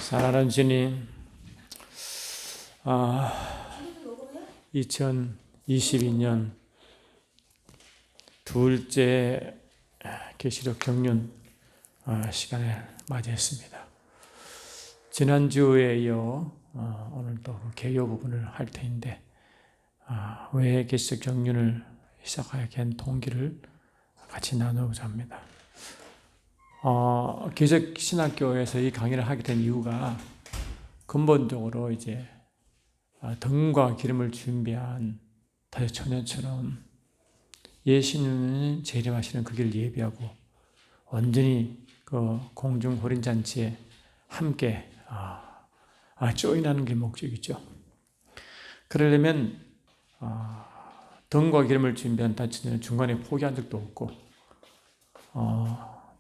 사랑하는 주님, 2022년 둘째 계시록 경륜 시간을 맞이했습니다. 지난주에 이어 오늘 또 개요 부분을 할 터인데 왜 계시록 경륜을 시작하게 한 동기를 같이 나누고자 합니다. 기적신학교에서 이 강의를 하게 된 이유가 근본적으로 이제 등과 기름을 준비한 다처녀처럼 예수님은 재림하시는 그 길을 예비하고 완전히 그 공중 호린잔치에 함께 조인하는 게 목적이죠. 그러려면 등과 기름을 준비한 다처녀는 중간에 포기한 적도 없고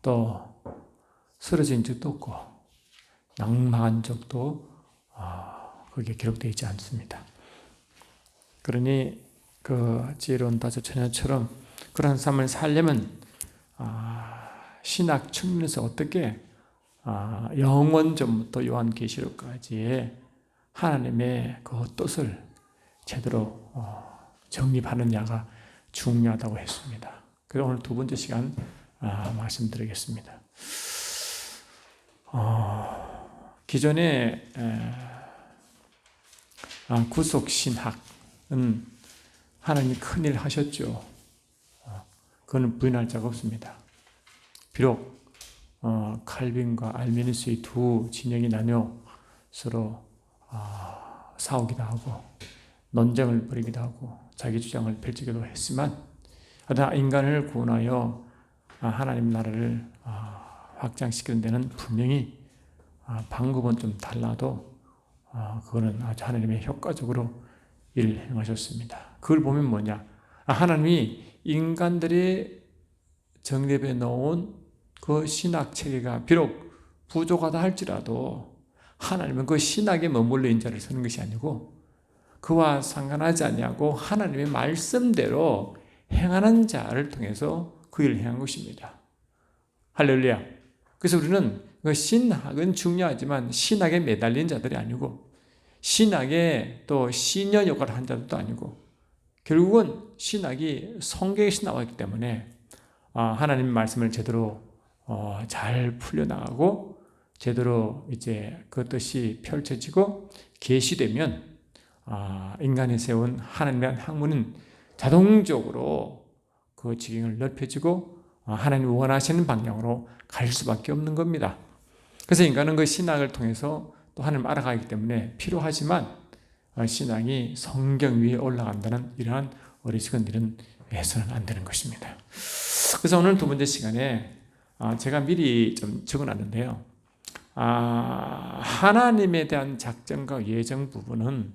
또 쓰러진 적도 없고 낭망한 적도 거기에 기록되어 있지 않습니다. 그러니 그 지혜로운 다처녀처럼 그런 삶을 살려면 신학 측면에서 어떻게 영원전부터 요한계시록까지의 하나님의 그 뜻을 제대로 정립하느냐가 중요하다고 했습니다. 그래서 오늘 두 번째 시간 말씀드리겠습니다. 기존에 구속신학은 하나님이 큰일 하셨죠. 그건 부인할 자가 없습니다. 비록 칼빈과 알미니스의 두 진영이 나뉘어 서로 싸우기도 하고 논쟁을 벌이기도 하고 자기 주장을 펼치기도 했지만 그러나 인간을 구원하여 하나님 나라를 확장시키는 데는 분명히 방법은 좀 달라도 그거는 아주 하나님의 효과적으로 일을 행하셨습니다. 그걸 보면 뭐냐? 하나님이 인간들이 정립해 놓은 그 신학 체계가 비록 부족하다 할지라도 하나님은 그 신학에 머물러 있는 자를 쓰는 것이 아니고 그와 상관하지 아니하고 하나님의 말씀대로 행하는 자를 통해서 그 일을 행한 것입니다. 할렐루야. 그래서 우리는 그 신학은 중요하지만 신학에 매달린 자들이 아니고 신학에 또 신여 역할을 한 자들도 아니고 결국은 신학이 성경에서 나왔기 때문에 하나님의 말씀을 제대로 잘 풀려나가고 제대로 이제 그 뜻이 펼쳐지고 계시되면 인간이 세운 하나님의 학문은 자동적으로 그 지경을 넓혀지고 하나님이 원하시는 방향으로 갈 수밖에 없는 겁니다. 그래서 인간은 그 신학을 통해서 또 하나님을 알아가기 때문에 필요하지만 신앙이 성경 위에 올라간다는 이러한 어리석은 일은 해서는 안 되는 것입니다. 그래서 오늘 두 번째 시간에 제가 미리 좀 적어놨는데요. 하나님에 대한 작정과 예정 부분은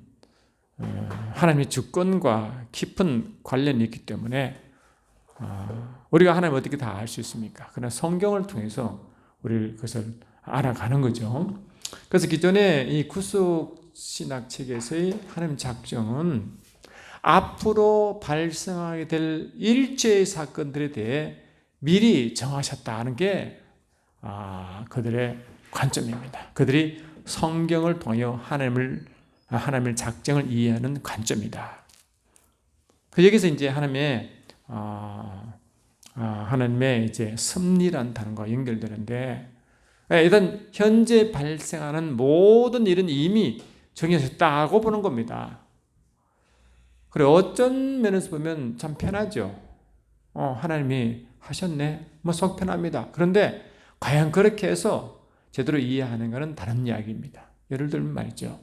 하나님의 주권과 깊은 관련이 있기 때문에 우리가 하나님을 어떻게 다 알 수 있습니까? 그러나 성경을 통해서 우리를 그것을 알아가는 거죠. 그래서 기존에 이 구속신학 체계에서의 하나님 작정은 앞으로 발생하게 될 일체의 사건들에 대해 미리 정하셨다는 게 그들의 관점입니다. 그들이 성경을 통하여 하나님의 작정을 이해하는 관점이다. 여기서 이제 하나님의 이제 섭리란 단어가 연결되는데 일단 현재 발생하는 모든 일은 이미 정해졌다고 보는 겁니다. 그래 어쩐 면에서 보면 참 편하죠. 하나님이 하셨네. 속 편합니다. 그런데 과연 그렇게 해서 제대로 이해하는 것은 다른 이야기입니다. 예를 들면 말이죠.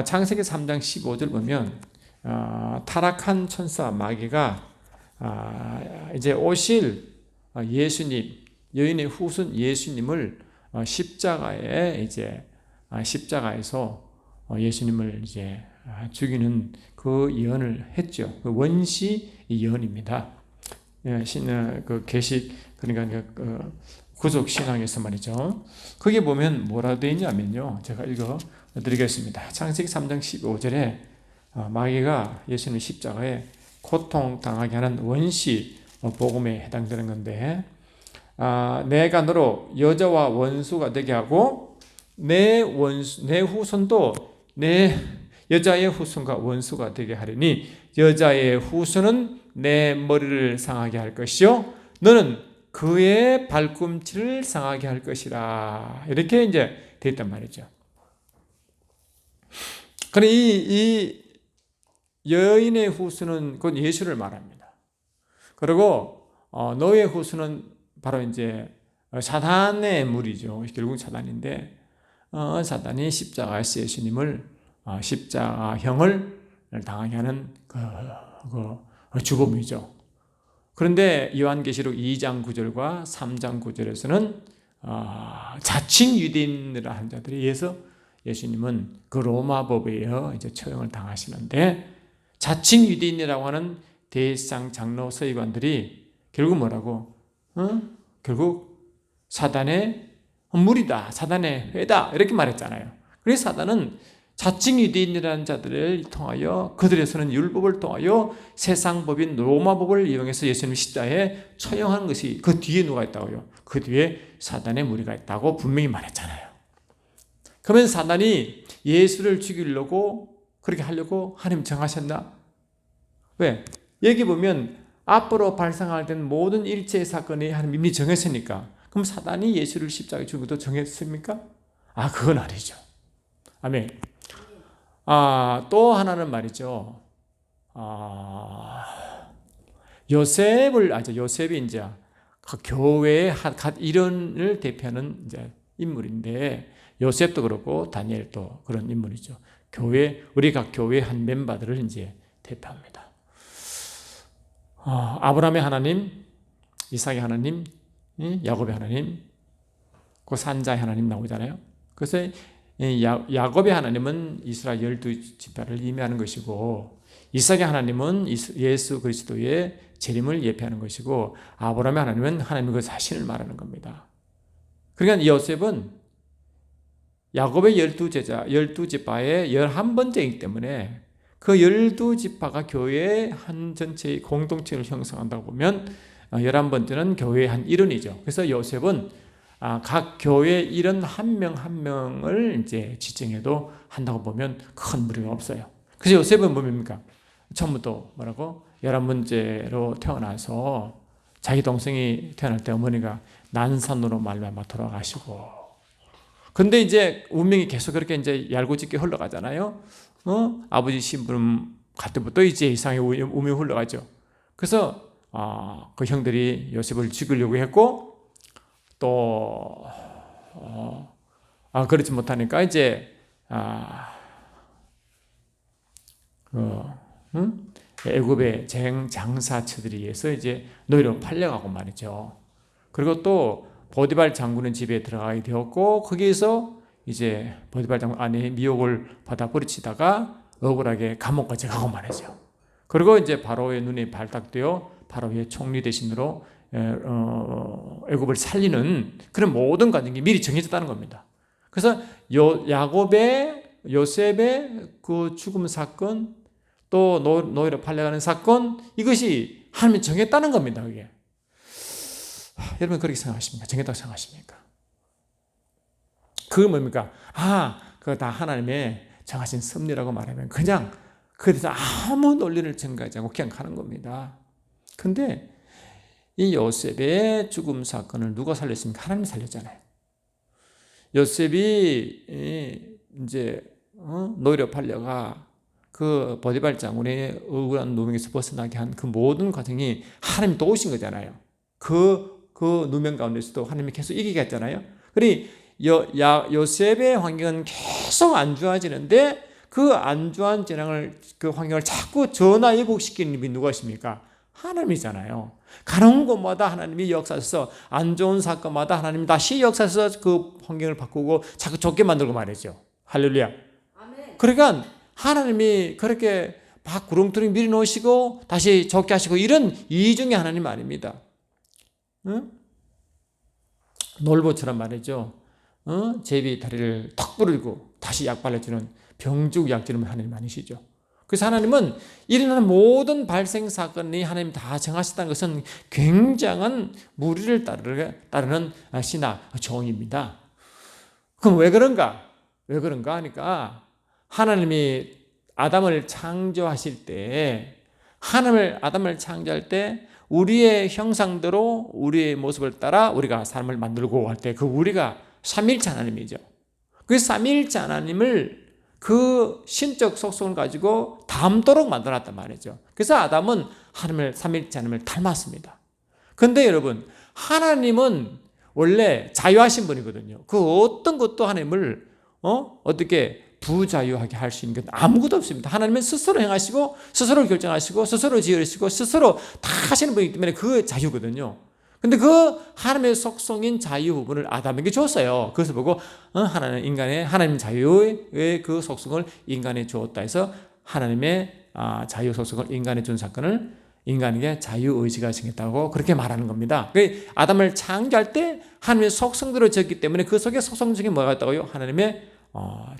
창세기 3장 15절 보면 타락한 천사 마귀가 이제 오실 예수님, 여인의 후손 예수님을 십자가에서 예수님을 이제 죽이는 그 예언을 했죠. 그 원시 예언입니다. 그 계시 그러니까 그 구속 신앙에서 말이죠. 거기에 보면 뭐라 되어 있냐면요. 제가 읽어 드리겠습니다. 창세기 3장 15절에 마귀가 예수님 십자가에 고통당하게 하는 원시 복음에 해당되는 건데 내가 너로 여자와 원수가 되게 하고 내 후손도 내 여자의 후손과 원수가 되게 하리니 여자의 후손은 내 머리를 상하게 할 것이요 너는 그의 발꿈치를 상하게 할 것이라. 이렇게 이제 돼 있단 말이죠. 그럼 이 여인의 후손은 곧 예수를 말합니다. 그리고 너의 후손은 바로 이제 사단의 무리죠. 결국 사단인데 사단이 십자가에서 예수님을 십자가형을 당하게 하는 그 주범이죠. 그런데 요한계시록 2장 9절과 3장 9절에서는 자칭 유대인이라 하는 자들에 의해서 예수님은 그 로마법에 의해 이제 처형을 당하시는데 자칭 유대인이라고 하는 대상 장로 서기관들이 결국 뭐라고? 결국 사단의 무리다, 사단의 회다 이렇게 말했잖아요. 그래서 사단은 자칭 유대인이라는 자들을 통하여 그들의 쓰는 율법을 통하여 세상 법인 로마법을 이용해서 예수님 십자가에 처형하는 것이 그 뒤에 누가 있다고요? 그 뒤에 사단의 무리가 있다고 분명히 말했잖아요. 그러면 사단이 예수를 죽이려고 그렇게 하려고 하나님 정하셨나? 왜? 여기 보면 앞으로 발생할 모든 일체의 사건이 하나님 이미 정했으니까 그럼 사단이 예수를 십자가에 죽인 것도 정했습니까? 그건 아니죠. 아멘. 또 하나는 말이죠. 요셉이 이제 그 교회의 일원을 대표하는 이제 인물인데 요셉도 그렇고 다니엘도 그런 인물이죠. 우리 각 교회 한 멤버들을 이제 대표합니다. 아브라함의 하나님, 이삭의 하나님, 야곱의 하나님, 그 산자의 하나님 나오잖아요. 그래서 야곱의 하나님은 이스라엘 12지파를 의미하는 것이고 이삭의 하나님은 예수 그리스도의 재림을 예표하는 것이고 아브라함의 하나님은 하나님의 그 자신을 말하는 겁니다. 그러니까 요셉은 야곱의 12제자, 12지파의 11번째이기 때문에 그 12지파가 교회의 한 전체의 공동체를 형성한다고 보면 11번째는 교회의 한 일원이죠. 그래서 요셉은 각 교회 일원 한 명 한 명을 이제 지정해도 한다고 보면 큰 무리가 없어요. 그래서 요셉은 뭡니까? 처음부터 뭐라고? 11번째로 태어나서 자기 동생이 태어날 때 어머니가 난산으로 말미암아 돌아가시고 근데 이제 운명이 계속 그렇게 이제 얄궂게 흘러가잖아요. 아버지 신부름 갈 때부터 이제 이상의 운명이 흘러가죠. 그래서 그 형들이 요셉을 죽이려고 했고 또 그렇지 못하니까 이제 애굽의 장사처들에 의해서 이제 노예로 팔려가고 말이죠. 그리고 또 보디발 장군의 집에 들어가게 되었고 거기에서 이제 보디발 장군 아내의 미혹을 받아 버리치다가 억울하게 감옥까지 가고 말이죠. 그리고 이제 바로의 눈에 발탁되어 바로의 총리 대신으로 애굽을 살리는 그런 모든 과정이 미리 정해졌다는 겁니다. 그래서 요셉의 그 죽음 사건 또 노예로 팔려가는 사건 이것이 하나님이 정했다는 겁니다. 그게. 여러분 그렇게 생각하십니까? 정했다고 생각하십니까? 그게 뭡니까? 그거 다 하나님의 정하신 섭리라고 말하면 그냥 그래서 아무 논리를 증거하지 않고 그냥 가는 겁니다. 근데 이 요셉의 죽음 사건을 누가 살렸습니까? 하나님이 살렸잖아요. 요셉이 이제 노예로 팔려가 그 보디발 장군의 억울한 누명에서 벗어나게 한 그 모든 과정이 하나님이 도우신 거잖아요. 그 누명 가운데서도 하나님이 계속 이기게 했잖아요. 그러니 요셉의 환경은 계속 안 좋아지는데 그 안 좋은 그 환경을 자꾸 전화위복시키는 분이 누구십니까? 하나님이잖아요. 가는 곳마다 하나님이 역사하셔서 안 좋은 사건마다 하나님이 다시 역사하셔서 그 환경을 바꾸고 자꾸 좋게 만들고 말이죠. 할렐루야. 아멘. 그러니까 하나님이 그렇게 막 구렁텅이 밀어놓으시고 다시 좋게 하시고 이런 이중의 하나님 아닙니다. 응? 놀보처럼 말이죠. 제비 다리를 턱 부르고 다시 약 발라주는 병죽 약주는 하나님 아니시죠. 그래서 하나님은 일어나는 모든 발생 사건이 하나님 다 정하셨다는 것은 굉장한 무리를 따르는 신하 종입니다. 그럼 왜 그런가? 왜 그런가 하니까 하나님이 아담을 창조하실 때, 아담을 창조할 때 우리의 형상대로 우리의 모습을 따라 우리가 사람을 만들고 할 때 그 우리가 삼위일체 하나님이죠. 그 삼위일체 하나님을 그 신적 속성을 가지고 닮도록 만들어놨단 말이죠. 그래서 아담은 하나님을, 삼위일체 하나님을 닮았습니다. 그런데 여러분, 하나님은 원래 자유하신 분이거든요. 그 어떤 것도 하나님을 어떻게 부자유하게 할 수 있는 건 아무것도 없습니다. 하나님은 스스로 행하시고 스스로 결정하시고 스스로 지으시고 스스로 다 하시는 분이기 때문에 그 자유거든요. 근데 그 하나님의 속성인 자유 부분을 아담에게 줬어요. 그것을 보고 하나님 자유의 그 속성을 인간에 주었다 해서 하나님의 자유 속성을 인간에 준 사건을 인간에게 자유의지가 생겼다고 그렇게 말하는 겁니다. 아담을 창조할 때 하나님의 속성대로 지었기 때문에 그 속에 속성 중에 뭐가 있다고요? 하나님의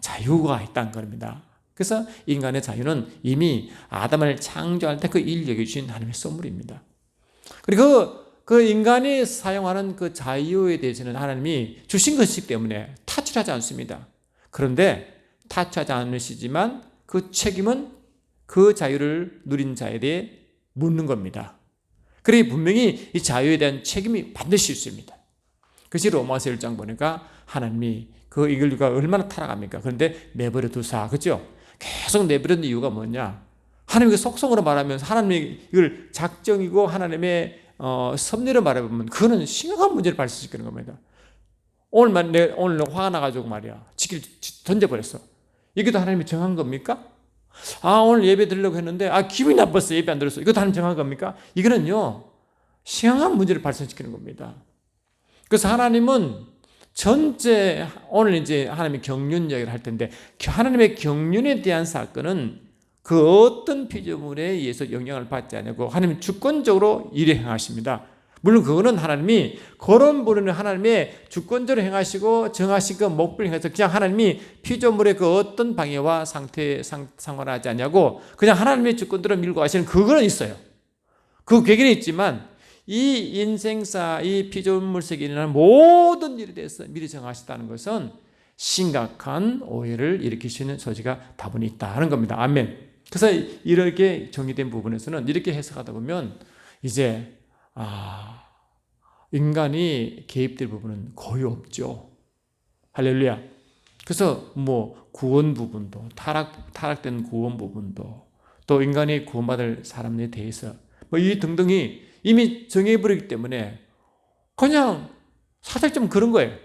자유가 있다는 겁니다. 그래서 인간의 자유는 이미 아담을 창조할 때 그 인력이 주신 하나님의 선물입니다. 그리고 그 인간이 사용하는 그 자유에 대해서는 하나님이 주신 것이기 때문에 타치하지 않습니다. 그런데 타치하지 않으시지만 그 책임은 그 자유를 누린 자에 대해 묻는 겁니다. 그러니 분명히 이 자유에 대한 책임이 반드시 있습니다. 그것이 로마서 1장 보니까 하나님이 그 인류가 얼마나 타락합니까? 그런데 내버려 두사, 그죠? 계속 내버려 둔 이유가 뭐냐? 하나님의 속성으로 말하면 하나님이 이걸 작정이고 하나님의 섭리로 말해보면 그거는 심각한 문제를 발생시키는 겁니다. 오늘 화가 나가지고 말이야. 지킬 던져버렸어. 이것도 하나님이 정한 겁니까? 오늘 예배 드리려고 했는데 기분이 나빴어. 예배 안 들었어. 이것도 하나님 정한 겁니까? 이거는요 심각한 문제를 발생시키는 겁니다. 그래서 하나님은 오늘 이제 하나님의 경륜 이야기를 할 텐데 하나님의 경륜에 대한 사건은 그 어떤 피조물에 의해서 영향을 받지 않고 하나님은 주권적으로 일에 행하십니다. 물론 그거는 하나님이 그런 부분은 하나님의 주권적으로 행하시고 정하신 그 목표를 행해서 그냥 하나님이 피조물의 그 어떤 방해와 상태에 상관하지 않냐고 그냥 하나님의 주권대로 밀고 가시는 그거는 있어요. 그 계기는 있지만 이 인생사, 이 피조물 세계에 일어나는 모든 일에 대해서 미리 정하시다는 것은 심각한 오해를 일으킬 수 있는 소지가 다분히 있다는 겁니다. 아멘. 그래서 이렇게 정의된 부분에서는 이렇게 해석하다 보면 이제 인간이 개입될 부분은 거의 없죠. 할렐루야. 그래서 구원 부분도 타락된 구원 부분도 또 인간이 구원받을 사람에 대해서 이 등등이 이미 정해버리기 때문에 그냥 사실 좀 그런 거예요.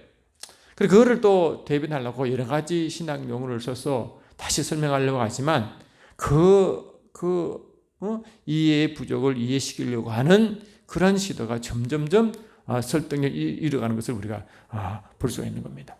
그래서 그거를 또 대변하려고 여러 가지 신학 용어를 써서 다시 설명하려고 하지만 이해의 부족을 이해시키려고 하는 그런 시도가 점점점 설득력이 이뤄가는 것을 우리가 볼 수가 있는 겁니다.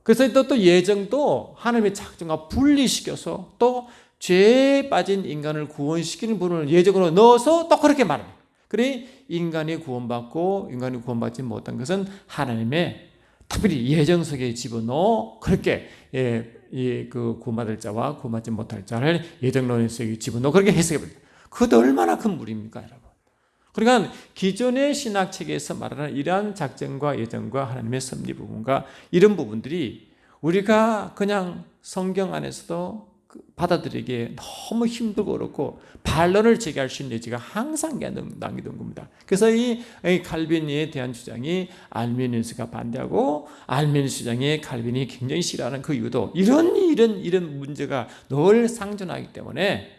그래서 또 예정도 하나님의 작정과 분리시켜서 또 죄에 빠진 인간을 구원시키는 부분을 예정으로 넣어서 또 그렇게 말합니다. 그래 인간이 구원받고 인간이 구원받지 못한 것은 하나님의 특별히 예정 속에 집어넣어 그렇게 그 구원받을 자와 구원받지 못할 자를 예정론 속에 집어넣어 그렇게 해석해버립니다. 그것도 얼마나 큰 무리입니까, 여러분? 그러니까 기존의 신학책에서 말하는 이러한 작정과 예정과 하나님의 섭리 부분과 이런 부분들이 우리가 그냥 성경 안에서도 받아들이기에 너무 힘들고 어렵고 반론을 제기할 수 있는 여지가 항상 남기던 겁니다. 그래서 이 칼빈에 대한 주장이 알미니우스가 반대하고 알미니우스 주장에 칼빈이 굉장히 싫어하는 그 이유도 이런 문제가 늘 상존하기 때문에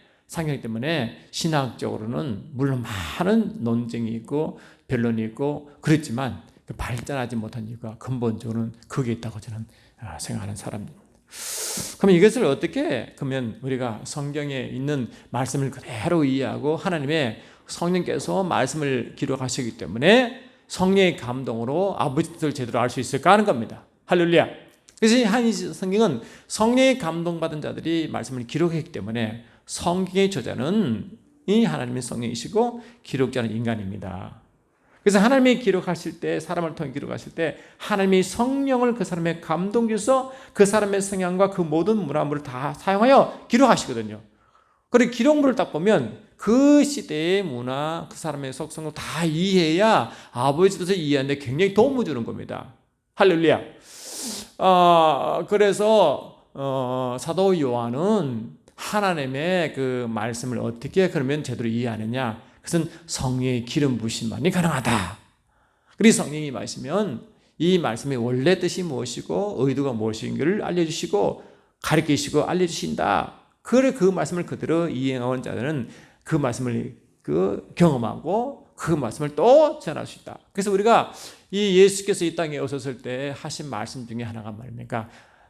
신학적으로는 물론 많은 논쟁이 있고 변론이 있고 그랬지만 발전하지 못한 이유가 근본적으로는 그게 있다고 저는 생각하는 사람입니다. 그럼 이것을 어떻게 그러면 우리가 성경에 있는 말씀을 그대로 이해하고 하나님의 성령께서 말씀을 기록하시기 때문에 성령의 감동으로 아버지 뜻을 제대로 알 수 있을까 하는 겁니다. 할렐루야. 그래서 한 성경은 성령의 감동받은 자들이 말씀을 기록했기 때문에 성경의 저자는 이 하나님의 성령이시고 기록자는 인간입니다. 그래서 하나님이 기록하실 때 사람을 통해 기록하실 때 하나님이 성령을 그 사람의 감동 주셔서 그 사람의 성향과 그 모든 문화물을 다 사용하여 기록하시거든요. 그리고 기록물을 딱 보면 그 시대의 문화, 그 사람의 속성을 다 이해해야 아버지 뜻을 이해하는데 굉장히 도움을 주는 겁니다. 할렐루야. 그래서 사도 요한은 하나님의 그 말씀을 어떻게 그러면 제대로 이해하느냐? 그것은 성령의 기름 부으심만이 가능하다. 그리고 성령이 마시면 이 말씀의 원래 뜻이 무엇이고 의도가 무엇인가를 알려주시고 가르치시고 알려주신다. 그 말씀을 그대로 이행하는 자들은 그 말씀을 경험하고 그 말씀을 또 전할 수 있다. 그래서 우리가 이 예수께서 이 땅에 오셨을 때 하신 말씀 중에 하나가 말입니까?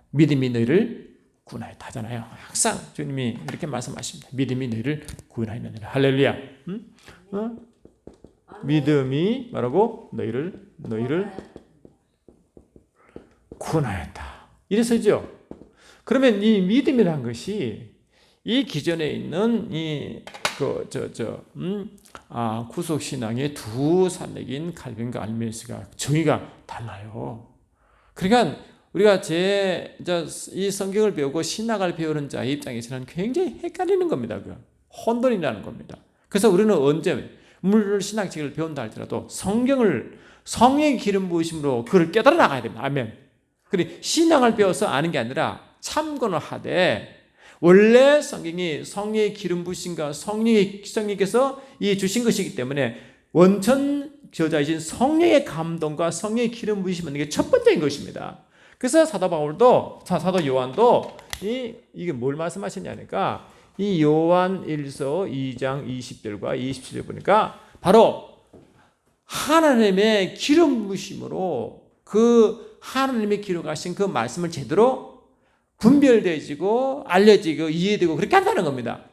믿음이 너희를 구원하였다 하잖아요. 항상 주님이 이렇게 말씀하십니다. 믿음이 너희를 구원하였느니라. 할렐루야. 믿음이 뭐라고? 너희를 구원하였다. 이래서죠. 그러면 이 믿음이라는 것이 이 기존에 있는 구속 신앙의 두 산맥인 칼빈과 알미니스가 정의가 달라요. 그러니까 우리가 이 성경을 배우고 신학을 배우는 자의 입장에서는 굉장히 헷갈리는 겁니다. 혼돈이라는 겁니다. 그래서 우리는 언제 물론 신학책을 배운다 할지라도 성령의 기름 부으심으로 그걸 깨달아 나가야 됩니다. 아멘. 그리고 신앙을 배워서 아는 게 아니라 참고는 하되 원래 성경이 성령의 기름 부으심과 성령께서 이 주신 것이기 때문에 원천 저자이신 성령의 감동과 성령의 기름 부으심은 이게 첫 번째인 것입니다. 그래서 사도 요한도 이게 뭘 말씀하셨냐니까 이 요한 1서 2장 20절과 27절 보니까 바로 하나님의 기름 부으심으로 그 하나님의 기록하신 그 말씀을 제대로 분별되지고 알려지고 이해되고 그렇게 한다는 겁니다.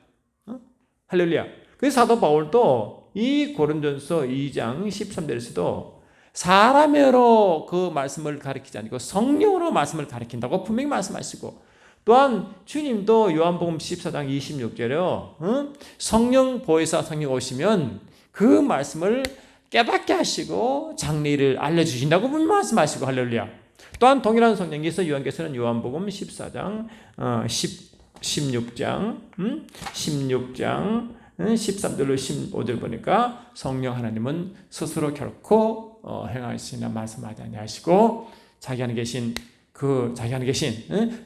할렐루야. 그래서 사도 바울도 이 고린도전서 2장 13절에서도 사람으로 그 말씀을 가르치지 않고 성령으로 말씀을 가르친다고 분명히 말씀하시고 또한 주님도 요한복음 14장 26절에요. 성령 보혜사 성령 오시면 그 말씀을 깨닫게 하시고 장래를 알려주신다고 분명히 말씀하시고 할렐루야. 또한 동일한 성령께서 요한께서는 요한복음 14장 16장 13절로 15절 보니까 성령 하나님은 스스로 결코 행하시나 말씀하지 아니하시고 자기 안에 계신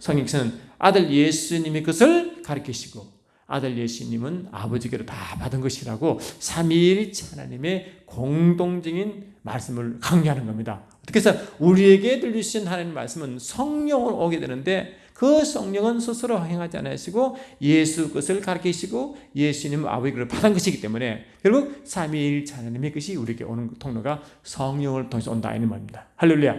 성령께서는 아들 예수님이 그것을 가르치시고 아들 예수님은 아버지께로 다 받은 것이라고 삼위일체 하나님의 공동적인 말씀을 강조하는 겁니다. 그래서 우리에게 들리신 하나님의 말씀은 성령으로 오게 되는데 그 성령은 스스로 행하지 않으시고 예수 것을 가르치시고 예수님은 아버지를 받은 것이기 때문에 결국 삼위일체 하나님의 것이 우리에게 오는 통로가 성령을 통해서 온다 이는 말입니다. 할렐루야.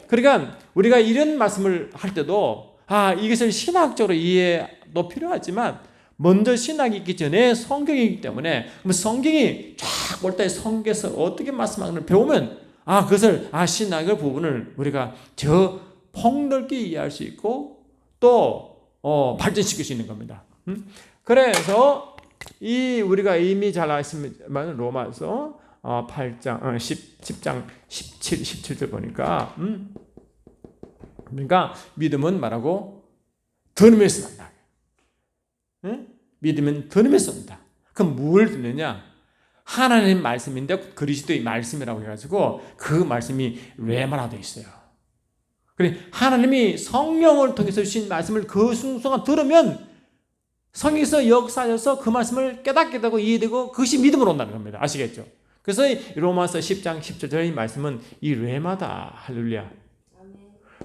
그러니까 우리가 이런 말씀을 할 때도 이것을 신학적으로 이해도 필요하지만 먼저 신학이 있기 전에 성경이기 때문에 성경이 쫙 볼 때 성경에서 어떻게 말씀하는지 배우면 그것을 신학의 부분을 우리가 저 폭넓게 이해할 수 있고 또 발전시킬 수 있는 겁니다. 그래서 우리가 이미 잘 아시지만 로마서 8장 10장 17절 보니까 그러니까 믿음은 말하고 들음에서 난다. 믿음은 들음에서 온다. 그럼 뭘 듣느냐? 하나님 말씀인데 그리스도의 말씀이라고 해가지고 그 말씀이 레마라 되어 있어요. 그래 하나님이 성령을 통해서 주신 말씀을 그 순간 들으면 성령에서 역사하셔서 그 말씀을 깨닫게 되고 이해되고 그것이 믿음으로 온다는 겁니다. 아시겠죠? 그래서 로마서 10장 10절의 말씀은 이 레마다. 할렐루야.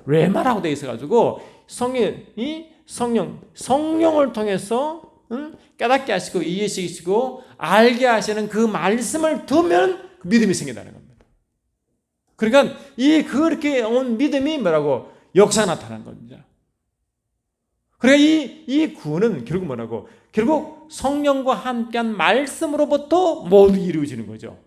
레마라고 되어 있어가지고 성령을 통해서 깨닫게 하시고 이해시키시고 알게 하시는 그 말씀을 두면 믿음이 생긴다는 겁니다. 그러니까 그렇게 온 믿음이 뭐라고? 역사 나타나는 겁니다. 그러니까 이 구원은 결국 뭐라고? 결국 성령과 함께한 말씀으로부터 모두 이루어지는 거죠.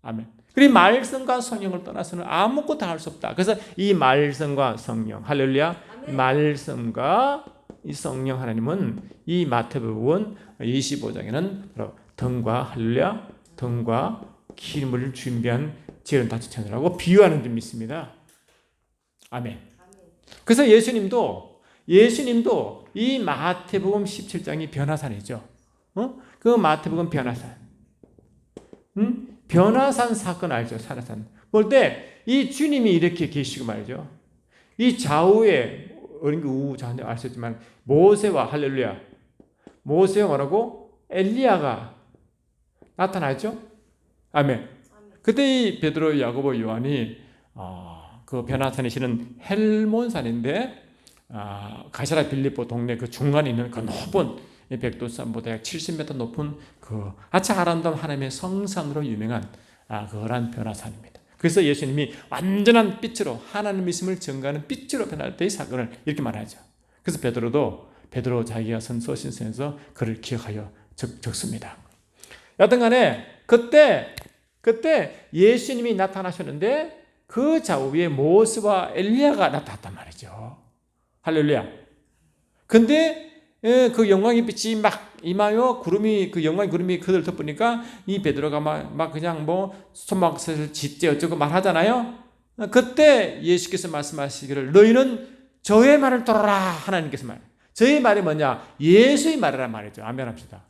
아멘. 그리고 말씀과 성령을 떠나서는 아무것도 할 수 없다. 그래서 이 말씀과 성령, 할렐루야. 아멘. 말씀과 이 성령 하나님은 이 마태복음 25장에는 등과 할렐루야, 등과 기름을 준비한 재련 다처천이라고 비유하는 점 있습니다. 아멘. 그래서 예수님도 예수님도 이 마태복음 17장이 변화산이죠. 그 마태복음 변화산. 변화산 사건 알죠? 산화산. 볼 때 이 주님이 이렇게 계시고 말이죠. 이 좌우에 어린 그 우우 좌우 아셨지만 모세와 할렐루야. 모세와 뭐라고? 엘리야가 나타나죠. 아멘. 그때 이 베드로, 야고보, 요한이 그 변화산에 실은 헬몬산인데 가시라 빌립보 동네 그 중간에 있는 그 높은 백두산보다 약 70m 높은 그 아주 아름다운 하나님의 성산으로 유명한 그런 변화산입니다. 그래서 예수님이 완전한 빛으로 하나님 있음을 증거하는 빛으로 변할 때의 사건을 이렇게 말하죠. 그래서 베드로 자기가 서신서에서 그를 기억하여 적습니다. 여튼 간에 그때 예수님이 나타나셨는데 그 좌우에 모세와 엘리야가 나타났단 말이죠. 할렐루야. 근데 그 영광의 빛이 막 임하여 그 영광의 구름이 그들 덮으니까 이 베드로가 막 그냥 손막을 짓지 어쩌고 말하잖아요. 그때 예수께서 말씀하시기를 너희는 저의 말을 들어라 하나님께서 말해요. 저의 말이 뭐냐? 예수의 말이란 말이죠. 아멘 합시다.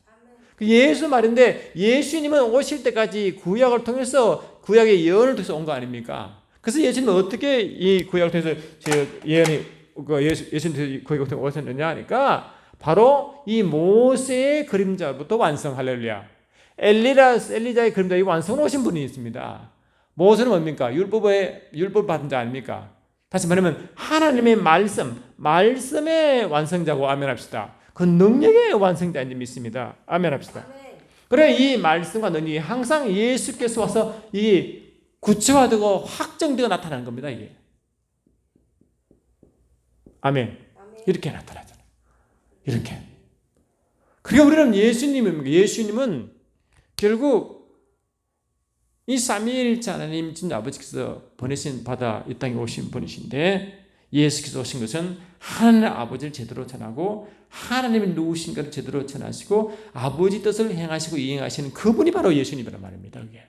그 예수 말인데 예수님은 오실 때까지 구약을 통해서 구약의 예언을 통해서 온 거 아닙니까? 그래서 예수님은 어떻게 이 구약을 통해서 예언이 예수님 구약을 통해서 오셨느냐 하니까 바로 이 모세의 그림자부터 완성. 할렐루야. 엘리자의 그림자의 완성을 오신 분이 있습니다. 모세는 뭡니까? 율법 받은 자 아닙니까? 다시 말하면 하나님의 말씀의 완성자고 아멘 합시다. 그 능력의 완성자인 줄 믿습니다. 아멘 합시다. 그래 이 말씀과 능력이 항상 예수께서 와서 이 구체화되고 확정되어 나타나는 겁니다. 이게. 아멘. 이렇게 나타나잖아요. 이렇게. 그러니까 우리는 예수님은 결국 이 삼위일체 하나님 진 아버지께서 보내신 받아 이 땅에 오신 분이신데 예수께서 오신 것은 하나님 아버지를 제대로 전하고 하나님이 누구신가를 제대로 전하시고 아버지 뜻을 행하시고 이행하시는 그분이 바로 예수님이란 말입니다. 그게.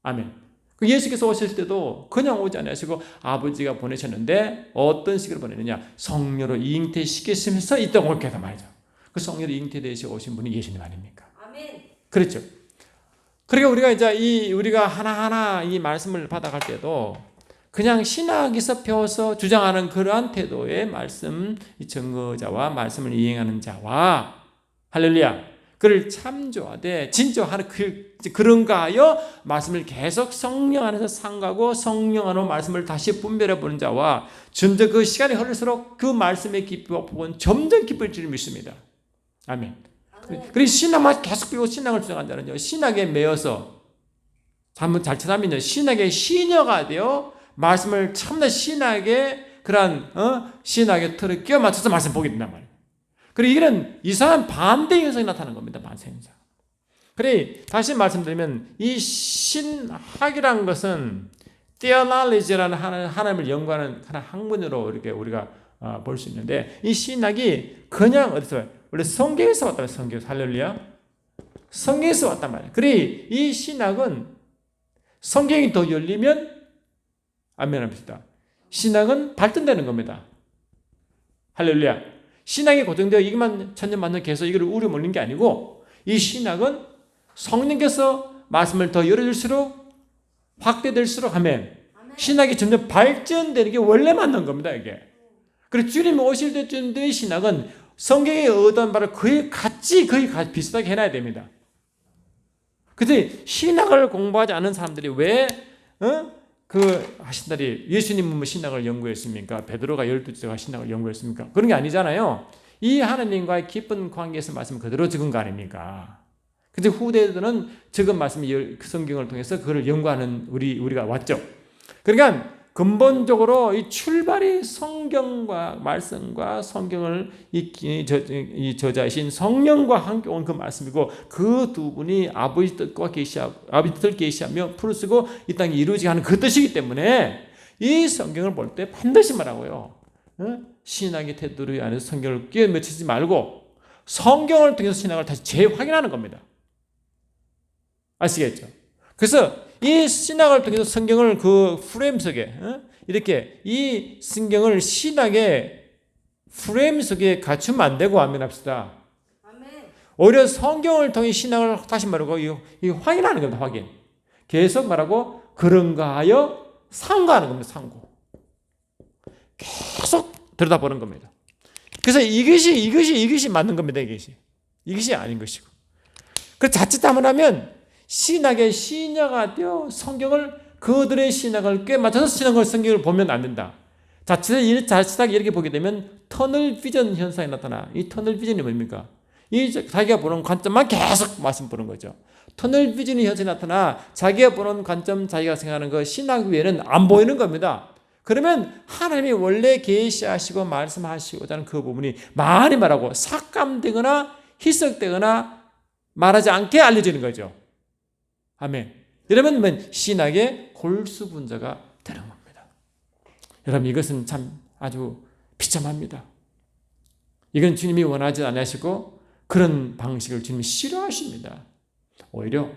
아멘. 그 예수께서 오실 때도 그냥 오지 않으시고 아버지가 보내셨는데 어떤 식으로 보내느냐? 성령으로 잉태시키시면서 이 땅에 오게 하다 말이죠. 그 성령으로 잉태되시고 오신 분이 예수님 아닙니까? 아멘. 그렇죠. 그러니까 우리가 이제 우리가 하나하나 이 말씀을 받아갈 때도 그냥 신학에서 배워서 주장하는 그러한 태도의 말씀 증거자와 말씀을 이행하는 자와 할렐루야 그를 참조하되 진조하는 그런가 하여 말씀을 계속 성령 안에서 상가고 성령 안으로 말씀을 다시 분별해 보는 자와 점점 그 시간이 흐를수록 그 말씀의 깊이와 폭은 점점 깊을 줄 믿습니다. 아멘. 그리고 신앙만 계속 배우고 신앙을 주장한 자는요 신학에 매여서 한번 잘 찾아보면요 신학의 시녀가 되어 말씀을 참나 신학의 그러한 신학의 틀에 끼워 맞춰서 말씀 보게 된단 말이에요. 그리고 이런 이상한 반대 현상이 나타나는 겁니다. 반대 현상. 그래 다시 말씀드리면 이 신학이라는 것은 theology라는 하나님을 연구하는 하나의 학문으로 이렇게 우리가 볼 수 있는데 이 신학이 그냥 어디서 원래 성경에서 왔단 말이에요. 성경에서 할렐루야. 성경에서 왔단 말이에요. 그래 이 신학은 성경이 더 열리면 아멘 합시다. 신학은 발전되는 겁니다. 할렐루야. 신학이 고정되어 이것만 천년만년 계속 이걸 우려먹는 게 아니고 이 신학은 성령께서 말씀을 더 열어줄수록 확대될수록 하면 신학이 점점 발전되는 게 원래 맞는 겁니다. 이게. 그리고 주님 오실 때쯤의 신학은 성경에 얻은 바를 거의 비슷하게 해놔야 됩니다. 근데 신학을 공부하지 않은 사람들이 왜 하신다리 예수님은 신학을 연구했습니까? 베드로가 12제가 신학을 연구했습니까? 그런 게 아니잖아요. 이 하나님과의 깊은 관계에서 말씀 그대로 적은 거 아닙니까? 근데 후대들은 적은 말씀이 성경을 통해서 그걸 연구하는 우리가 왔죠. 그러니까 근본적으로 이 출발이 성경과 말씀과 성경을 이 저자이신 성령과 함께 온 그 말씀이고 그 두 분이 아버지 뜻을 계시하며 풀어쓰고 이 땅에 이루어지게 하는 그 뜻이기 때문에 이 성경을 볼 때 반드시 말하고요. 신학의 테두리 안에서 성경을 끼워 맞추지 말고 성경을 통해서 신학을 다시 재확인하는 겁니다. 아시겠죠? 그래서 이 신학을 통해서 성경을 그 프레임 속에 이렇게 이 성경을 신학의 프레임 속에 갖추면 안 되고 아멘합시다. 아멘. 오히려 성경을 통해 신앙을 다시 말하고 이 확인하는 겁니다. 확인. 계속 말하고 그런가 하여 상고하는 겁니다. 상고. 계속 들여다보는 겁니다. 그래서 이것이 맞는 겁니다. 이것이 아닌 것이고. 그래서 자칫 잘못하면 신학의 신녀가 되어 성경을 그들의 신학을 꽤 맞춰서 성경을 보면 안 된다. 자칫하게 이렇게 보게 되면 터널 비전 현상이 나타나. 이 터널 비전이 뭡니까? 이 자기가 보는 관점만 계속 말씀 보는 거죠. 터널 비전의 현상이 나타나 자기가 보는 관점, 자기가 생각하는 거 신학 외에는 안 보이는 겁니다. 그러면 하나님이 원래 계시하시고 말씀하시고자 하는 그 부분이 많이 말하고 삭감되거나 희석되거나 말하지 않게 알려지는 거죠. 아멘. 이러면 신학의 골수분자가 되는 겁니다. 여러분 이것은 참 아주 비참합니다. 이건 주님이 원하지 않으시고 그런 방식을 주님이 싫어하십니다. 오히려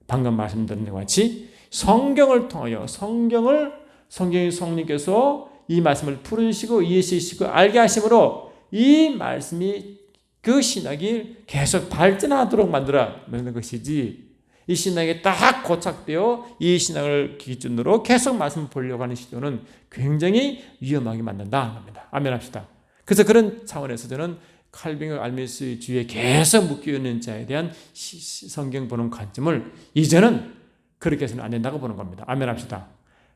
방금 말씀드린 것 같이 성경을 통하여 성경의 성령께서 이 말씀을 풀으시고 이해하시고 알게 하심으로 이 말씀이 그 신학이 계속 발전하도록 만드는 것이지 이 신학이 딱 고착되어 이 신학을 기준으로 계속 말씀을 보려고 하는 시도는 굉장히 위험하게 만든다는 겁니다. 아멘 합시다. 그래서 그런 차원에서 저는 칼빈과 알미스의 주위에 계속 묶여있는 자에 대한 성경 보는 관점을 이제는 그렇게 해서는 안 된다고 보는 겁니다. 아멘 합시다.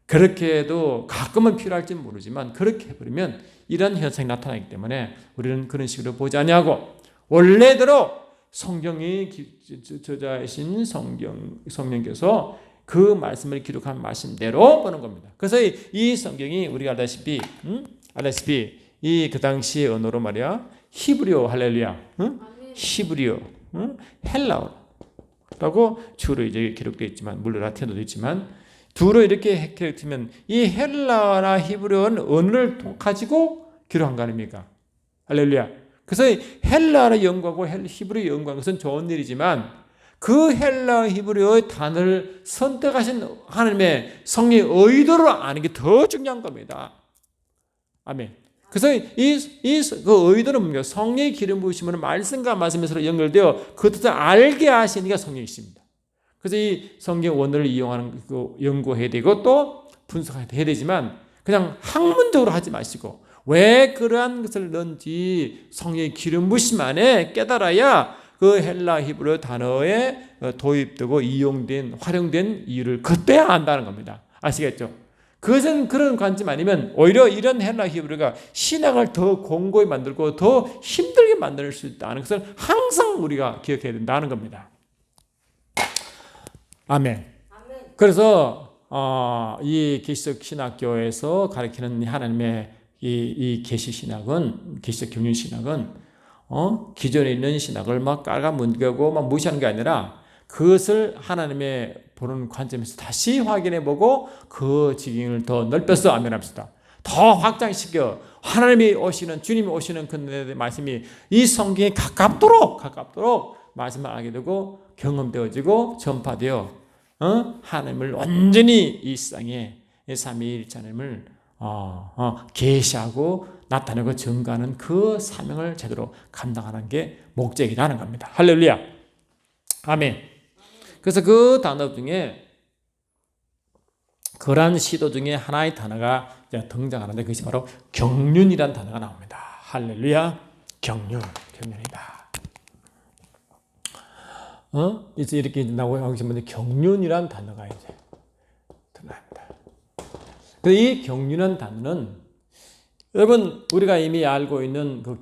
그렇게 해도 가끔은 필요할지 모르지만 그렇게 해버리면 이런 현상이 나타나기 때문에 우리는 그런 식으로 보지 않냐고 원래대로 성경이 저자이신 성령께서 그 말씀을 기록한 말씀대로 보는 겁니다. 그래서 이 성경이 우리가 알다시피 이 그 당시의 언어로 말이야 히브리어 할렐루야, 히브리어, 헬라어라고 주로 이제 기록되어 있지만 물론 라틴어도 있지만 두로 이렇게 기록되면 이 헬라어나 히브리어는 언어를 가지고 기록한 거 아닙니까? 할렐루야. 그래서 헬라어를 연구하고 히브리어 연구하는 것은 좋은 일이지만 그 헬라어 히브리어의 단어를 선택하신 하나님의 성령의 의도를 아는 게 더 중요한 겁니다. 아멘. 그래서 그 의도는 뭡니까? 성령의 기름 부으심은 말씀과 말씀에서 연결되어 그 뜻을 알게 하시는 게 성령이십니다. 그래서 이 성경 원어를 이용하는 그 연구해야 되고 또 분석해야 되지만 그냥 학문적으로 하지 마시고 왜 그러한 것을 넣은지 성령의 기름 부으심 안에 깨달아야 그 헬라 히브리어 단어에 도입되고 활용된 이유를 그때 안다는 겁니다. 아시겠죠? 그것은 그런 관점 아니면 오히려 이런 헬라 히브리어가 신학을 더 공고히 만들고 더 힘들게 만들 수 있다는 것을 항상 우리가 기억해야 된다는 겁니다. 아멘. 그래서 이 계시적 신학교에서 가르치는 하나님의 이 계시 신학은 계시적 경륜 신학은 기존에 있는 신학을 막 깔아뭉개고 막 무시하는 게 아니라 그것을 하나님의 보는 관점에서 다시 확인해보고 그 지경을 더 넓혀서 아멘합시다. 더 확장시켜 하나님이 오시는 주님이 오시는 그 말씀이 이 성경에 가깝도록 말씀을 알게 되고 경험되어지고 전파되어 하나님을 온전히 이 세상에 삼위일체 하나님을 계시하고 나타내고 증거하는 그 사명을 제대로 감당하는 게 목적이라는 겁니다. 할렐루야. 아멘. 그래서 그 단어 중에 그러한 시도 중에 하나의 단어가 등장하는데 그것이 바로 경륜이라는 단어가 나옵니다. 할렐루야. 경륜이다. 이제 이렇게 나오고 계시면 경륜이라는 단어가 이제 들어갑니다. 그래서 이 경륜이라는 단어는 여러분 우리가 이미 알고 있는 그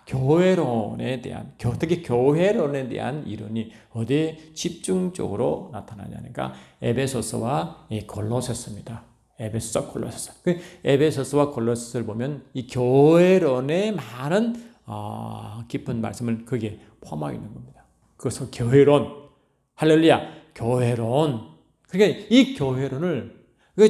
교회론에 대한 특히 교회론에 대한 이론이 어디에 집중적으로 나타나냐니까 에베소서와 골로새서입니다. 에베소서, 골로새서. 그 에베소서와 골로새서를 보면 이 교회론의 많은 깊은 말씀을 거기에 포함하고 있는 겁니다. 그래서 교회론, 할렐루야, 교회론. 그러니까 이 교회론을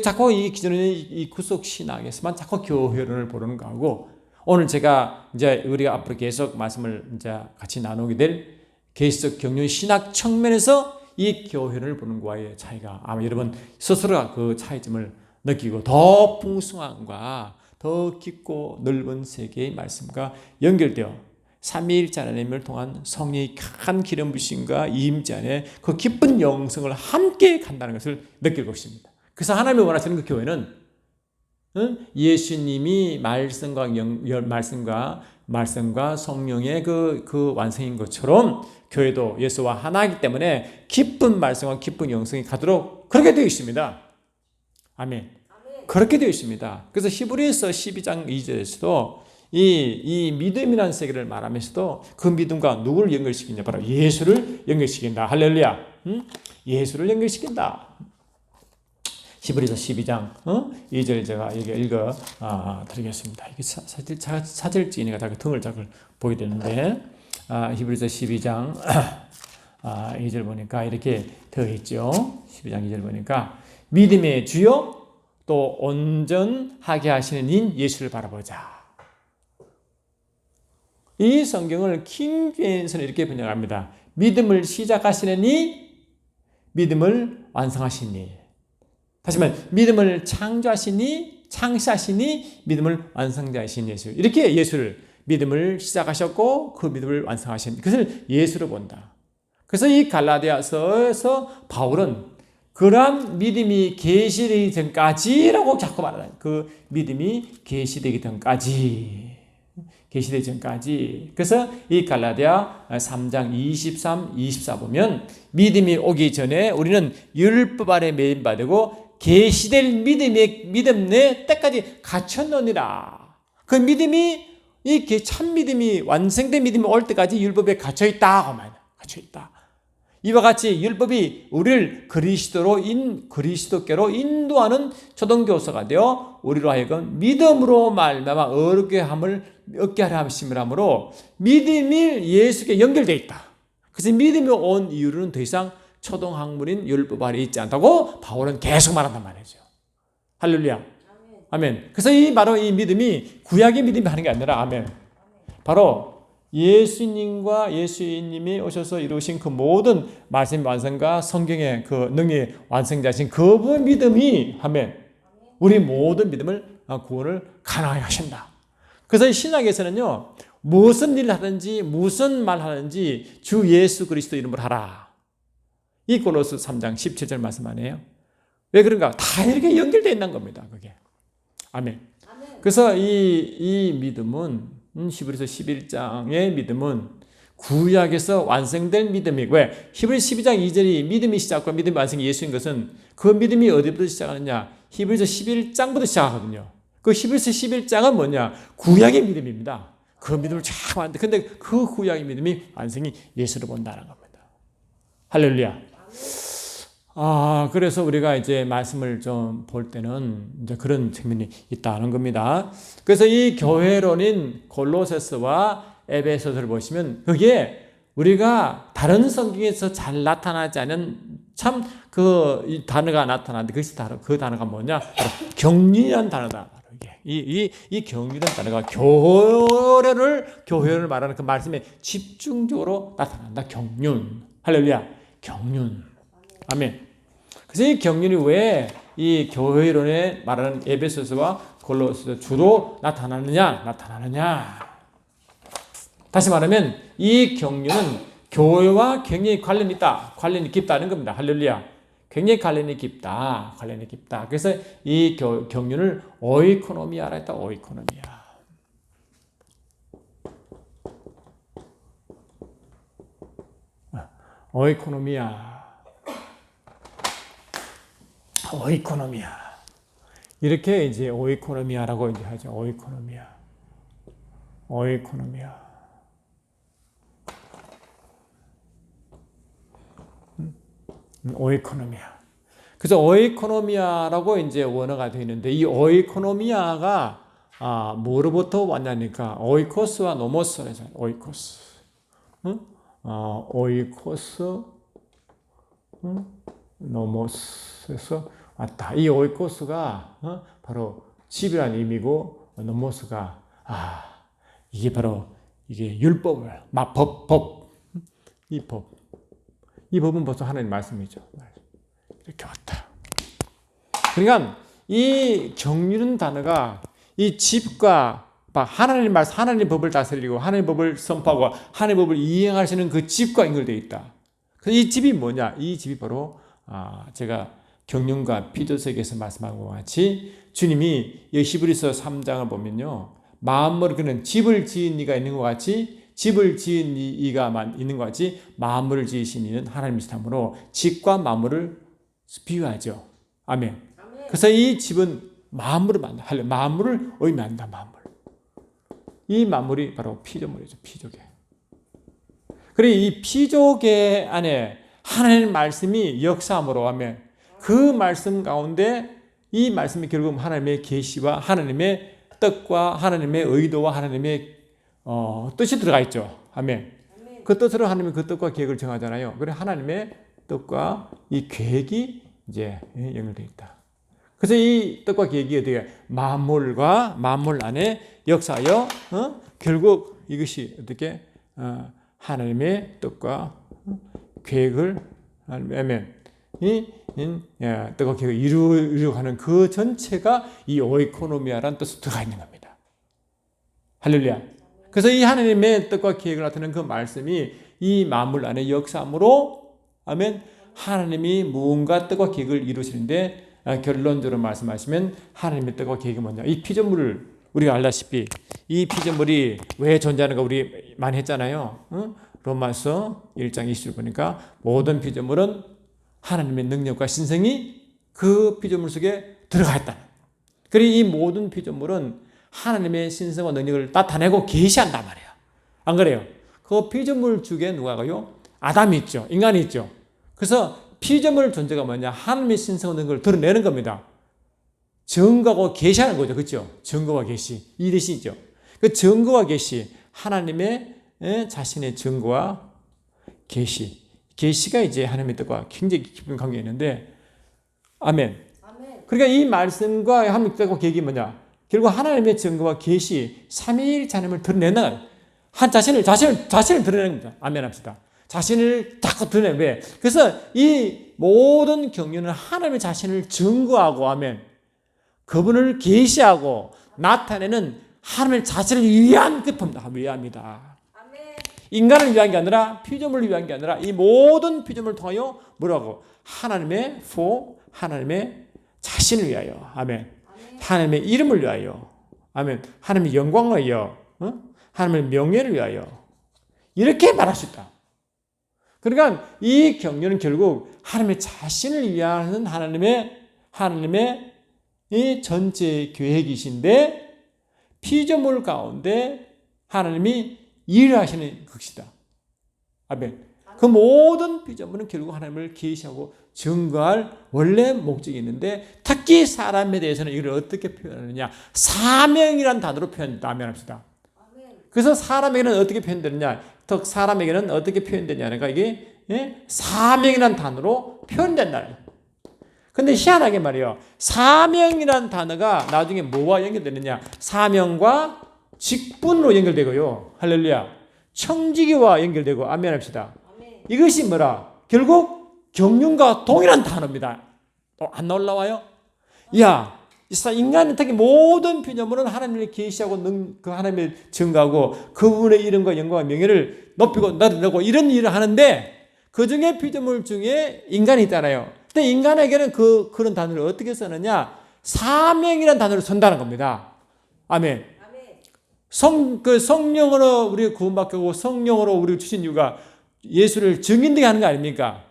자꾸 이 기존의 이 구속 신학에서만 자꾸 교회론을 보는 거하고 오늘 제가 이제 우리가 앞으로 계속 말씀을 이제 같이 나누게 될 계시적 경륜 신학 측면에서 이 교회를 보는 거와의 차이가 아마 여러분 스스로가 그 차이점을 느끼고 더 풍성함과 더 깊고 넓은 세계의 말씀과 연결되어 삼위일체 하나님을 통한 성령의 강한 기름 부으심과 임재 안에 그 깊은 영성을 함께 간다는 것을 느낄 것입니다. 그래서 하나님이 원하시는 그 교회는 예수님이 말씀과 성령의 그 완성인 것처럼 교회도 예수와 하나이기 때문에 깊은 말씀과 깊은 영성이 가도록 그렇게 되어 있습니다. 아멘. 그렇게 되어 있습니다. 그래서 히브리서 12장 2절에서도 이 믿음이라는 세계를 말하면서도 그 믿음과 누구를 연결시키냐? 바로 예수를 연결시킨다. 할렐루야. 예수를 연결시킨다. 히브리서 12장 2절 제가 여기 읽어 드리겠습니다. 이게 사실 사절지니까 다 등을 잘 보게 되는데 히브리서 12장 2절 보니까 이렇게 되어 있죠. 12장 2절 보니까 믿음의 주요 또 온전하게 하시는 인 예수를 바라보자. 이 성경을 킹 제임스는 이렇게 번역합니다. 믿음을 시작하시는 이, 믿음을 완성하신 이. 다시 말해 믿음을 창조하시니, 창시하시니, 믿음을 완성자이신 예수. 이렇게 예수를 믿음을 시작하셨고 그 믿음을 완성하신 그것을 예수로 본다. 그래서 이 갈라디아서에서 바울은 그러한 믿음이 계시되기 전까지라고 자꾸 말하는 그 믿음이 계시되기 전까지. 계시되기 전까지. 그래서 이 갈라디아 3장 23, 24 보면 믿음이 오기 전에 우리는 율법 아래 매인바 되고 계시될 믿음 내 때까지 갇혔느니라. 그 믿음이 이 참 믿음이 완성된 믿음이 올 때까지 율법에 갇혀 있다. 갇혀 있다. 이와 같이 율법이 우리를 그리스도께로 인도하는 초등교사가 되어 우리로 하여금 믿음으로 말미암아 얻게 하려 하심이라므로 믿음이 예수께 연결되어 있다. 그래서 믿음이 온 이유는 더 이상 초등학문인 율법 아래 있지 않다고 바울은 계속 말한단 말이죠. 할렐루야. 아멘. 그래서 바로 이 믿음이 구약의 믿음이 하는 게 아니라 아멘. 바로 예수님과 예수님이 오셔서 이루신 그 모든 말씀 완성과 성경의 그 능력의 완성자신 그분 믿음이 아멘. 우리 모든 믿음을 구원을 가능하게 하신다. 그래서 신약에서는요. 무슨 일을 하든지 무슨 말 하든지 주 예수 그리스도 이름으로 하라. 이 골로새 3장 17절 말씀 아니에요? 왜 그런가? 다 이렇게 연결되어 있는 겁니다. 그게. 아멘. 그래서 이 믿음은 히브리서 11장의 믿음은 구약에서 완성된 믿음이고 왜? 히브리서 12장 2절이 믿음이 시작과 믿음이 완성이 예수인 것은 그 믿음이 어디부터 시작하느냐? 히브리서 11장부터 시작하거든요. 그 히브리서 11장은 뭐냐? 구약의 믿음입니다. 그 믿음을 쫙 하는데 근데 그 구약의 믿음이 완성이 예수를 본다는 겁니다. 할렐루야. 그래서 우리가 이제 말씀을 좀 볼 때는 이제 그런 측면이 있다는 겁니다. 그래서 이 교회론인 골로새서와 에베소서를 보시면 그게 우리가 다른 성경에서 잘 나타나지 않은 참 그 단어가 나타나는데 그것이 그 단어가 뭐냐? 경륜이라는 단어다. 이 경륜이라는 단어가 교회를 말하는 그 말씀에 집중적으로 나타난다. 경륜. 할렐루야. 경륜. 아멘. 그래서 이 경륜이 왜 이 교회론에 말하는 에베소서와 골로새서 주로 나타나느냐? 다시 말하면 이 경륜은 교회와 굉장히 관련이 있다. 관련이 깊다는 겁니다. 할렐루야. 굉장히 관련이 깊다. 그래서 이 경륜을 오이코노미아라 했다. 오이코노미아. 이렇게 이제 오이코노미아라고 이제 하죠. 오이코노미아. 그래서 오이코노미아라고 이제 원어가 되어 있는데 이 오이코노미아가 뭐로부터 왔냐니까 오이코스와 노모스에서 오이코스. 오이코스 노모스에서 왔다. 이 오이코스가 바로 집이라는 의미고 노모스가 이게 바로 이게 율법을 이 법은 벌써 하나님 말씀이죠. 이렇게 왔다. 그러니까 이 경륜은 단어가 이 집과 하나님 말씀, 하나님 법을 다스리고 하나님 법을 선포하고 하나님 법을 이행하시는 그 집과 연결되어 있다. 그래서 이 집이 뭐냐? 이 집이 바로 제가 경륜과 피도석에서 말씀한 것 같이 주님이 히브리서 3장을 보면요, 마음으로 그는 집을 지은 이가 있는 것 같이 집을 지은 이가 있는 것 같이 만물을 지으신 이는 하나님이시므로 집과 만물을 비유하죠. 아멘. 그래서 이 집은 만물을 만다. 만물을 의미한다. 만물. 이 만물이 바로 피조물이죠. 피조계. 그리고 이 피조계 안에 하나님의 말씀이 역사함으로 하면 그 말씀 가운데 이 말씀이 결국 하나님의 계시와 하나님의 뜻과 하나님의 의도와 하나님의 뜻이 들어가 있죠. 아멘. 그 뜻으로 하나님이 그 뜻과 계획을 정하잖아요. 그래 하나님의 뜻과 이 계획이 이제 연결되어 있다. 그래서 이 뜻과 계획이 어떻게 만물과 만물 안에 역사하여 결국 이것이 어떻게 하나님의 뜻과 계획을 아멘 이 뜻과 계획을 이루어가는 그 전체가 이 오이코노미아라는 뜻으로 들어가 있는 겁니다. 할렐루야. 그래서 이 하나님의 뜻과 계획을 나타내는 그 말씀이 이 만물 안에 역사함으로 아멘 하나님이 무언가 뜻과 계획을 이루시는데 결론적으로 말씀하시면 하나님의 뜻과 계획이 뭐냐? 이 피조물을 우리가 알다시피 이 피조물이 왜 존재하는가 우리 많이 했잖아요. 로마서 1장 20절 보니까 모든 피조물은 하나님의 능력과 신성이 그 피조물 속에 들어가 있다. 그리고 이 모든 피조물은 하나님의 신성과 능력을 나타내고 계시한단 말이에요. 안 그래요? 그 피조물 중에 누가 가요? 아담이 있죠. 인간이 있죠. 그래서 피조물 존재가 뭐냐? 하나님의 신성과 능력을 드러내는 겁니다. 증거하고 계시하는 거죠. 그렇죠? 증거와 계시. 이 뜻이죠. 그 증거와 계시, 하나님의 자신의 증거와 계시. 계시가 이제 하나님의 뜻과 굉장히 깊은 관계가 있는데 아멘. 그러니까 이 말씀과 하나님의 뜻과 계획이 뭐냐? 결국 하나님의 증거와 계시, 삼위일체함을 드러내는 자신을 드러내는 겁니다. 아멘 합시다. 자신을 자꾸 드러내. 왜? 그래서 이 모든 경륜은 하나님의 자신을 증거하고 하면 그분을 계시하고 나타내는 하나님의 자신을 위한 것입니다. 위함이다. 인간을 위한 게 아니라 피조물을 위한 게 아니라 이 모든 피조물을 통하여 뭐라고? 하나님의 자신을 위하여. 아멘. 하나님의 이름을 위하여. 아멘. 하나님의 영광을 위하여. 하나님의 명예를 위하여. 이렇게 말할 수 있다. 그러니까 이 경륜은 결국 하나님의 자신을 위하는 하나님의 이 전체 계획이신데 피조물 가운데 하나님이 일을 하시는 것이다. 아멘. 그 모든 피조물은 결국 하나님을 계시하고 증거할 원래 목적이 있는데 특히 사람에 대해서는 이걸 어떻게 표현하느냐? 사명이라는 단어로 표현된다. 아멘 합시다. 그래서 사람에게는 어떻게 표현되느냐? 사람에게는 어떻게 표현되냐니까 이게 사명이라는 단어로 표현된다. 근데 희한하게 말이에요. 사명이라는 단어가 나중에 뭐와 연결되느냐? 사명과 직분으로 연결되고요. 할렐루야. 청지기와 연결되고 아멘 합시다. 이것이 뭐라? 결국 경륜과 동일한 단어입니다. 안 놀라워요? 야, 인간은 특히 모든 피조물은 하나님을 계시하고 그 하나님을 증거하고 그분의 이름과 영광과 명예를 높이고 나타내고 이런 일을 하는데 그 중에 피조물 중에 인간이 있잖아요. 근데 인간에게는 그런 단어를 어떻게 쓰느냐? 사명이라는 단어를 쓴다는 겁니다. 아멘. 성령으로 우리가 구원받고 성령으로 우리가 주신 이유가 예수를 증인되게 하는 거 아닙니까?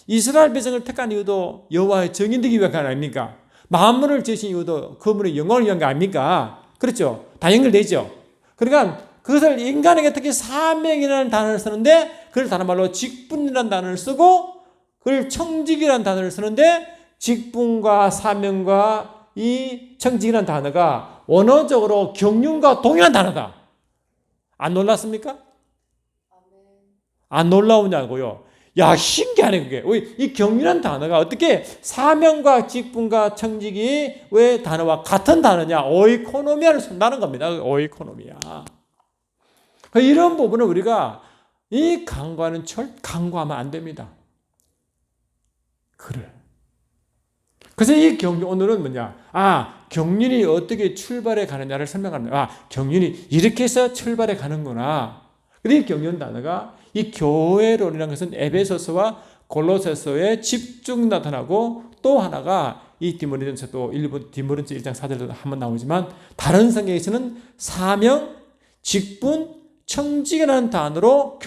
이스라엘 백성을 택한 이유도 여호와의 증인되기 위한 거 아닙니까? 만물을 지으신 이유도 그분의 영광을 위한 거 아닙니까? 그렇죠? 다 연결되죠? 그러니까 그것을 인간에게 특히 사명이라는 단어를 쓰는데 그걸 다른 말로 직분이라는 단어를 쓰고 그걸 청직이라는 단어를 쓰는데 직분과 사명과 이 청직이라는 단어가 원어적으로 경륜과 동일한 단어다. 안 놀랐습니까? 안 놀라우냐고요? 야, 신기하네, 그게. 이 경륜이라는 단어가 어떻게 사명과 직분과 청직이 왜 단어와 같은 단어냐? 오이코노미아를 쓴다는 겁니다. 오이코노미아. 이런 부분을 우리가 이 강구하면 안 됩니다. 그래서 이 오늘은 뭐냐? 경륜이 어떻게 출발해 가느냐를 설명하는 거야. 경륜이 이렇게 해서 출발해 가는구나. 근데 이 경륜 단어가 이 교회론이라는 것은 에베소서와 골로새서에 집중 나타나고 또 하나가 이 디모데전서 또 디모데전서 1장 4절에도 한번 나오지만 다른 성경에서는 사명, 직분, 청직이라는 단어로